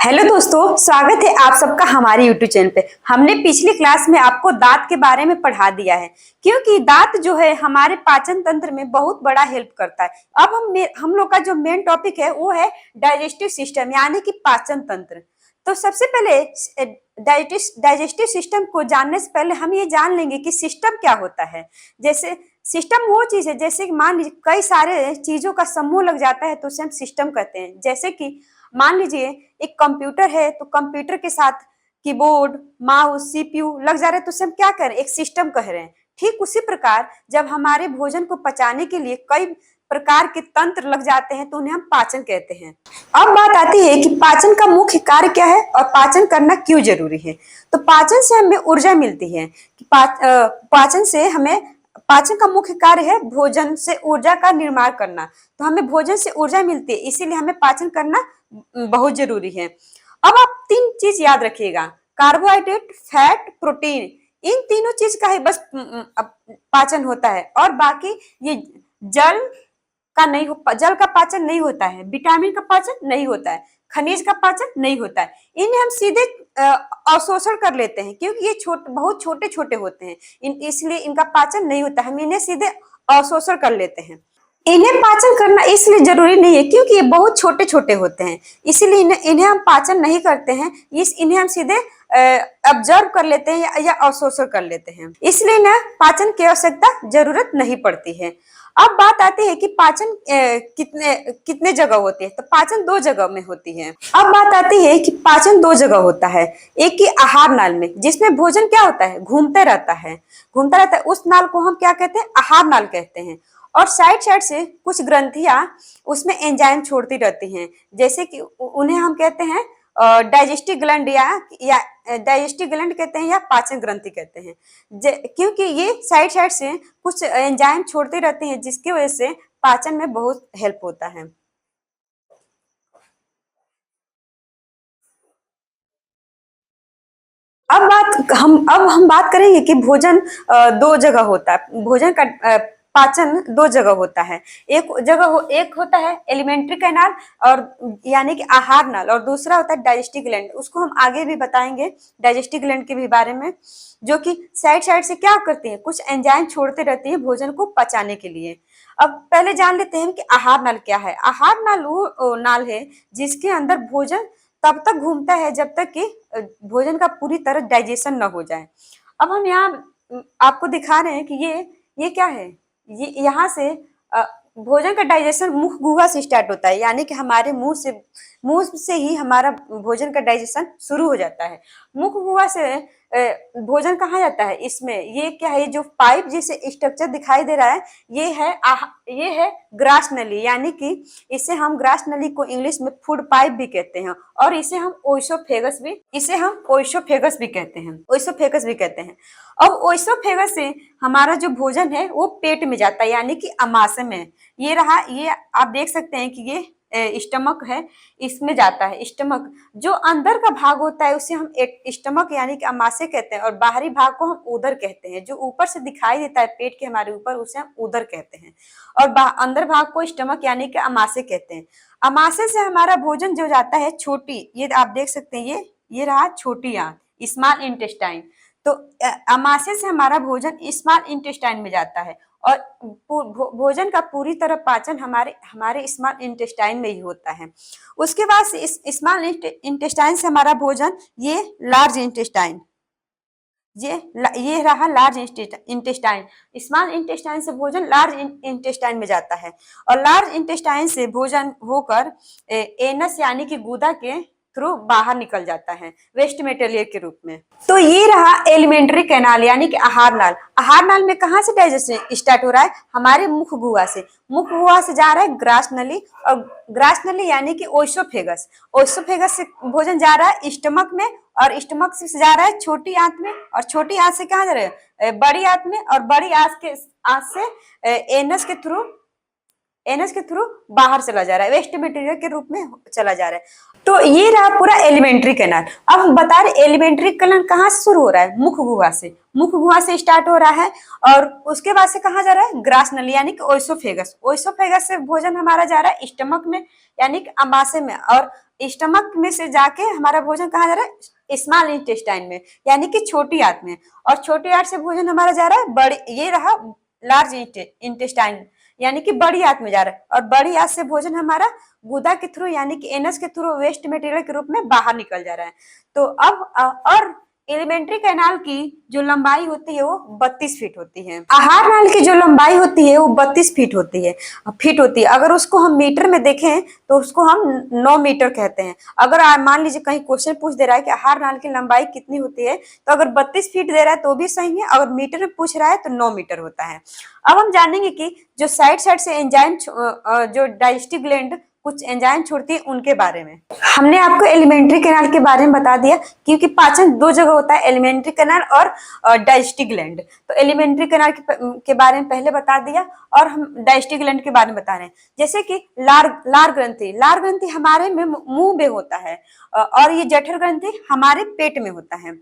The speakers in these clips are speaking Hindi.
हेलो दोस्तों, स्वागत है आप सबका हमारे यूट्यूब चैनल पे। हमने पिछली क्लास में आपको दांत के बारे में पढ़ा दिया है, क्योंकि दांत जो है हमारे पाचन तंत्र में बहुत बड़ा हेल्प करता है। अब हम लोग का जो मेन टॉपिक है वो है डाइजेस्टिव सिस्टम, यानी कि पाचन तंत्र। तो सबसे पहले डाइजेस्टिव सिस्टम को जानने से पहले हम ये जान लेंगे कि सिस्टम क्या होता है। जैसे सिस्टम वो चीज है, जैसे कि मान लीजिए कई सारे चीजों का समूह लग जाता है तो उसे हम सिस्टम कहते हैं। जैसे कि मान लीजिए एक कंप्यूटर है, तो कंप्यूटर के साथ कीबोर्ड, माउस, सीपीयू लग जा रहे हैं तो उसे हम क्या कह रहे हैं, एक सिस्टम कह रहे हैं। ठीक उसी प्रकार जब हमारे भोजन को पचाने के लिए कई प्रकार के तंत्र लग जाते हैं तो उन्हें हम पाचन कहते हैं। अब बात आती है कि पाचन का मुख्य कार्य क्या है और पाचन करना क्यों जरूरी है। तो पाचन से हमें ऊर्जा मिलती है। पाचन का मुख्य कार्य है भोजन से ऊर्जा का निर्माण करना। तो हमें भोजन से ऊर्जा मिलती है, इसीलिए हमें पाचन करना बहुत जरूरी है। अब आप तीन चीज याद रखिएगा, कार्बोहाइड्रेट, फैट, प्रोटीन, इन तीनों चीज का ही बस पाचन होता है। और बाकी ये जल जल का पाचन नहीं होता है, विटामिन का पाचन नहीं होता है, खनिज का पाचन नहीं होता है। इन्हें हम सीधे अवशोषण कर लेते हैं, क्योंकि ये बहुत छोटे छोटे होते हैं, इसलिए इनका पाचन नहीं होता। हम इन्हें सीधे अवशोषण कर लेते हैं। इन्हें पाचन करना इसलिए जरूरी नहीं है क्योंकि ये बहुत छोटे छोटे होते हैं, इसीलिए इन्हें हम पाचन नहीं करते हैं। इन्हें हम सीधे ऑब्जर्व कर लेते हैं या अवशोषण कर लेते हैं, इसलिए इन्हें पाचन की आवश्यकता जरूरत नहीं पड़ती है। अब बात आती है कि पाचन कितने कितने जगह होती है। तो पाचन दो जगह में होती है। अब बात आती है कि पाचन दो जगह होता है। एक की आहार नाल में, जिसमें भोजन क्या होता है, घूमता रहता है, उस नाल को हम क्या कहते हैं, आहार नाल कहते हैं। और साइड साइड से कुछ ग्रंथियां उसमें एंजाइम छोड़ती रहती हैं, जैसे कि उन्हें हम कहते हैं डाइजेस्टिव ग्लैंड या डाइजेस्टिव ग्लैंड कहते हैं या पाचन ग्रंथि कहते हैं। क्योंकि ये साइड साइड से कुछ एंजाइम छोड़ते रहते हैं, जिसकी वजह से पाचन में बहुत हेल्प होता है। अब हम बात करेंगे कि भोजन दो जगह होता है। भोजन का पाचन दो जगह होता है। एक होता है एलिमेंट्री कैनाल, और यानी कि आहार नाल, और दूसरा होता है डाइजेस्टिव ग्लैंड। उसको हम आगे भी बताएंगे डाइजेस्टिव ग्लैंड के भी बारे में, जो कि साइड साइड से क्या करती है, कुछ एंजाइम छोड़ते रहती है भोजन को पचाने के लिए। अब पहले जान लेते हैं कि आहार नाल क्या है। आहार नाल वो नाल है जिसके अंदर भोजन तब तक घूमता है जब तक कि भोजन का पूरी तरह डाइजेशन न हो जाए। अब हम यहाँ आपको दिखा रहे हैं कि ये क्या है, ये यहाँ से भोजन का डाइजेशन मुख गुहा से स्टार्ट होता है, यानी कि हमारे मुंह से ही हमारा भोजन का डाइजेशन शुरू हो जाता है। मुख गुहा से भोजन कहाँ जाता है, इसमें ये क्या है, जो पाइप जैसे स्ट्रक्चर दिखाई दे रहा है, ये है ग्रास नली, यानी कि इसे हम ग्रास नली को इंग्लिश में फूड पाइप भी कहते हैं, और इसे हम ओइसोफेगस भी कहते हैं। अब ओइसोफेगस से हमारा जो भोजन है वो पेट में जाता है, यानी कि अमाशय में। ये आप देख सकते हैं कि ये स्टमक है, इसमें जाता है। स्टमक जो अंदर का भाग होता है उसे हम स्टमक यानी कि अमाशय कहते हैं, और बाहरी भाग को हम उदर कहते हैं। जो ऊपर से दिखाई देता है पेट के हमारे ऊपर, उसे हम उदर कहते हैं, और अंदर भाग को स्टमक यानी कि अमाशय कहते हैं। अमाशय से हमारा भोजन जो जाता है छोटी, ये आप देख सकते हैं, ये रहा छोटी आंत, स्मॉल इंटेस्टाइन। तो अमाशय से हमारा भोजन स्मॉल इंटेस्टाइन में जाता है, और भोजन का पूरी तरह पाचन हमारे स्मॉल इंटेस्टाइन में ही होता है। उसके बाद इस स्मॉल इंटेस्टाइन से हमारा भोजन ये लार्ज इंटेस्टाइन, ये रहा लार्ज इंटेस्टाइन। स्मॉल इंटेस्टाइन से भोजन लार्ज इंटेस्टाइन में जाता है, और लार्ज इंटेस्टाइन से भोजन होकर एनस यानी कि गुदा के थ्रू बाहर निकल जाता है वेस्ट मटेरियल के रूप में। तो ये रहा एलिमेंट्री कैनाल यानी कि आहार नाल। आहार नाल में कहाँ से डाइजेशन स्टार्ट हो रहा है, हमारे मुख गुहा से जा रहा है ग्रास नली, और ग्रास नली यानी कि ओइसोफेगस से भोजन जा रहा है स्टमक में, और स्टमक से जा रहा है छोटी आंत में, और छोटी आंत से कहाँ जा रहा है, बड़ी आंत में, और बड़ी आंत से एनस के थ्रू एनएस के थ्रू बाहर चला जा रहा है, वेस्ट मटेरियल के रूप में चला जा रहा है। तो ये रहा पूरा एलिमेंट्री कैनाल। अब हम बता रहे एलिमेंट्री कैनाल कहाँ से शुरू हो रहा है, मुख गुहा से, मुख गुहा से स्टार्ट हो रहा है और उसके बाद से कहाँ जा रहा है, ग्रास नली यानी कि ओइसोफेगस, ओइसोफेगस से भोजन हमारा जा रहा है स्टमक में यानी कि अमाशय में, और स्टमक में से जाके हमारा भोजन कहाँ जा रहा है, स्मॉल इंटेस्टाइन में यानी कि छोटी आंत में, और छोटी आंत से भोजन हमारा जा रहा है बड़ी, ये रहा लार्ज इंटेस्टाइन यानी कि बड़ी आंत में जा रहा है, और बड़ी आंत से भोजन हमारा गुदा के थ्रू यानी कि एनस के थ्रू वेस्ट मटेरियल के रूप में बाहर निकल जा रहा है। तो अब और एलिमेंट्री कैनाल की जो लंबाई होती है वो 32 फीट होती है। आहार नाल की जो लंबाई होती है वो 32 फीट होती है, अगर उसको हम मीटर में देखें तो उसको हम 9 मीटर कहते हैं। अगर मान लीजिए कहीं क्वेश्चन पूछ दे रहा है कि आहार नाल की लंबाई कितनी होती है, तो अगर 32 फीट दे रहा है तो भी सही है, अगर मीटर में पूछ रहा है तो 9 मीटर होता है। अब हम जानेंगे कि जो साइड साइड से एंजाइम जो डाइजेस्टिव ग्लैंड कुछ एंजाइम छोड़ती है उनके बारे में हमने आपको एलिमेंट्री कैनाल के बारे में बता दिया, क्योंकि पाचन दो जगह होता है, एलिमेंट्री कैनाल और डाइजेस्टिव ग्लैंड। तो एलिमेंट्री कैनाल के बारे में पहले बता दिया, और हम डाइजेस्टिव ग्लैंड के बारे में बता रहे हैं। जैसे कि लार ग्रंथि हमारे में मुंह में होता है, और ये जठर ग्रंथि हमारे पेट में होता है,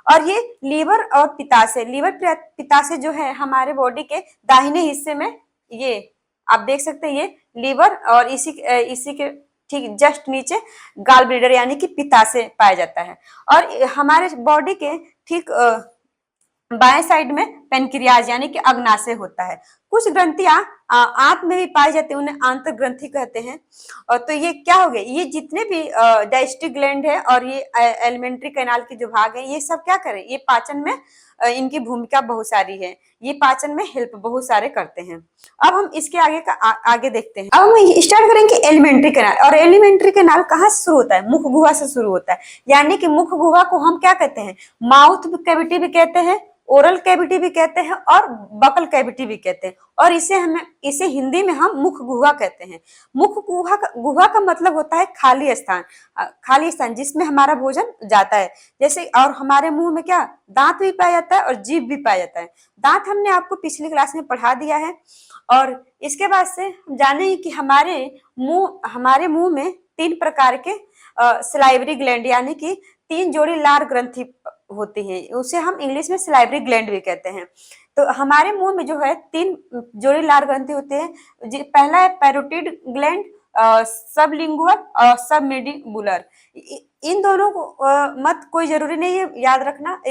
और ये लीवर और पित्ताशय जो है हमारे बॉडी के दाहिने हिस्से में, ये आप देख सकते हैं, ये लीवर और इसी के ठीक जस्ट नीचे गाल ब्लेडर यानी कि पित्ताशय पाया जाता है, और हमारे बॉडी के ठीक बाएं साइड में पेनक्रियाज यानी कि अग्नाशय होता है। कुछ ग्रंथियां आंत में भी पाई जाती है, उन्हें आंतरिक ग्रंथि कहते हैं। और तो ये क्या हो गए, ये जितने भी डाइजेस्टिव ग्लैंड है और ये एलिमेंट्री कैनाल के जो भाग है, ये सब क्या करें, ये पाचन में इनकी भूमिका बहुत सारी है, ये पाचन में हेल्प बहुत सारे करते हैं। अब हम इसके आगे देखते हैं। अब हम स्टार्ट करेंगे एलिमेंट्री कैनाल, और एलिमेंट्री कैनाल कहाँ से शुरू होता है, मुख गुहा से शुरू होता है, यानी कि मुख गुहा को हम क्या कहते हैं, माउथ कैविटी भी कहते हैं, ओरल कैविटी भी कहते हैं, और बकल कैविटी भी कहते हैं, और इसे हिंदी में हम मुख गुहा कहते हैं। मुख गुहा का मतलब होता है खाली स्थान जिसमें हमारा भोजन जाता है। जैसे और हमारे मुंह में क्या दांत भी पाया जाता है और जीभ भी पाया जाता है। दांत हमने आपको पिछली क्लास में पढ़ा दिया है, और इसके बाद से हम जाने कि हमारे मुंह में 3 प्रकार के सलाइवरी ग्लैंड यानी कि 3 जोड़ी लार ग्रंथि होती है, उसे हम इंग्लिश में सलाइवरी ग्लैंड भी कहते हैं। तो हमारे मुंह में जो है 3 जोड़ी लार ग्रंथि होते हैं। पहला है पैरोटिड ग्लैंड, सबलिंगुअल और सबमेंडिबुलर। इन दोनों को मत कोई जरूरी नहीं है याद रखना,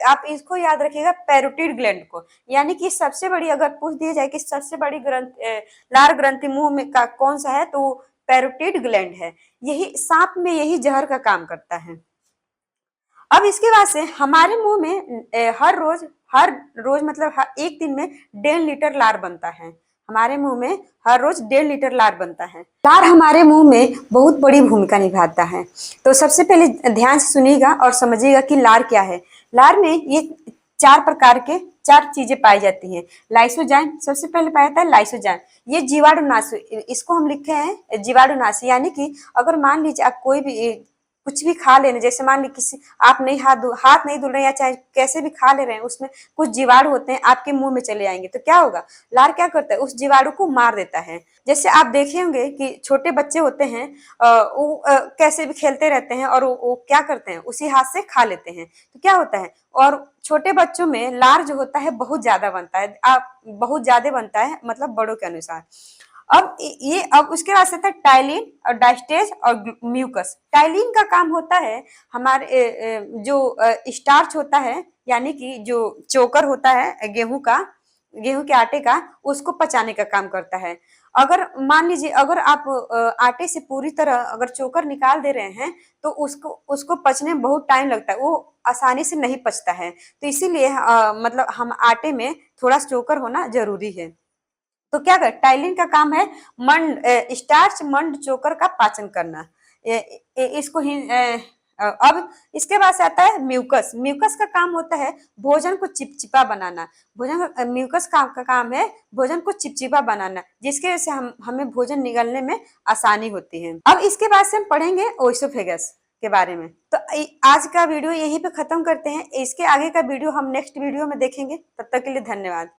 आप इसको याद रखिएगा पैरोटिड ग्लैंड को, यानी कि सबसे बड़ी, अगर पूछ दिया जाए कि सबसे बड़ी लार ग्रंथि मुंह में का कौन सा है, तो पैरोटिड ग्लैंड है। यही सांप में यही जहर का काम करता है। अब इसके बाद से हमारे मुंह में हर रोज मतलब एक दिन में 1.5 लीटर लार बनता है। हमारे मुंह में हर रोज 1.5 लीटर लार बनता है। लार हमारे मुंह में बहुत बड़ी भूमिका निभाता है। तो सबसे पहले ध्यान से सुनिएगा और समझिएगा कि लार क्या है। लार में ये 4 प्रकार के 4 चीजें पाई जाती हैं। लाइसोजाइम सबसे पहले पाया जाता है, लाइसोजाइम ये जीवाणुनाशी, इसको हम लिखे हैं जीवाणुनाशी, यानी कि अगर मान लीजिए आप कोई भी कुछ भी खा ले रहे, जैसे मान ली किसी आप नहीं हाथ नहीं धुल रहे, या चाहे कैसे भी खा ले रहे हैं, उसमें कुछ जीवाणु होते हैं, आपके मुंह में चले आएंगे, तो क्या होगा, लार क्या करता है, उस जीवाणु को मार देता है। जैसे आप देखे होंगे कि छोटे बच्चे होते हैं, वो कैसे भी खेलते रहते हैं, और वो क्या करते हैं, उसी हाथ से खा लेते हैं, तो क्या होता है, और छोटे बच्चों में लार जो होता है बहुत ज्यादा बनता है, बहुत ज्यादा बनता है, मतलब बड़ों के अनुसार। अब उसके बाद से था टाइलिन और डाइस्टेज और म्यूकस। टाइलिन का काम होता है हमारे जो स्टार्च होता है, यानी कि जो चोकर होता है गेहूं के आटे का, उसको पचाने का काम करता है। अगर मान लीजिए अगर आप आटे से पूरी तरह अगर चोकर निकाल दे रहे हैं, तो उसको पचने में बहुत टाइम लगता है, वो आसानी से नहीं पचता है। तो इसीलिए मतलब हम आटे में थोड़ा चोकर होना जरूरी है। तो क्या कर, टाइलिन का काम है स्टार्च मंड चोकर का पाचन करना। इसको ही अब इसके बाद से आता है म्यूकस। म्यूकस का काम होता है भोजन को चिपचिपा बनाना। म्यूकस का काम है भोजन को चिपचिपा बनाना, जिसके वजह से हमें भोजन निगलने में आसानी होती है। अब इसके बाद से हम पढ़ेंगे ओइसोफेगस के बारे में। तो आज का वीडियो यहीं पे खत्म करते हैं, इसके आगे का वीडियो हम नेक्स्ट वीडियो में देखेंगे। तब तक के लिए धन्यवाद।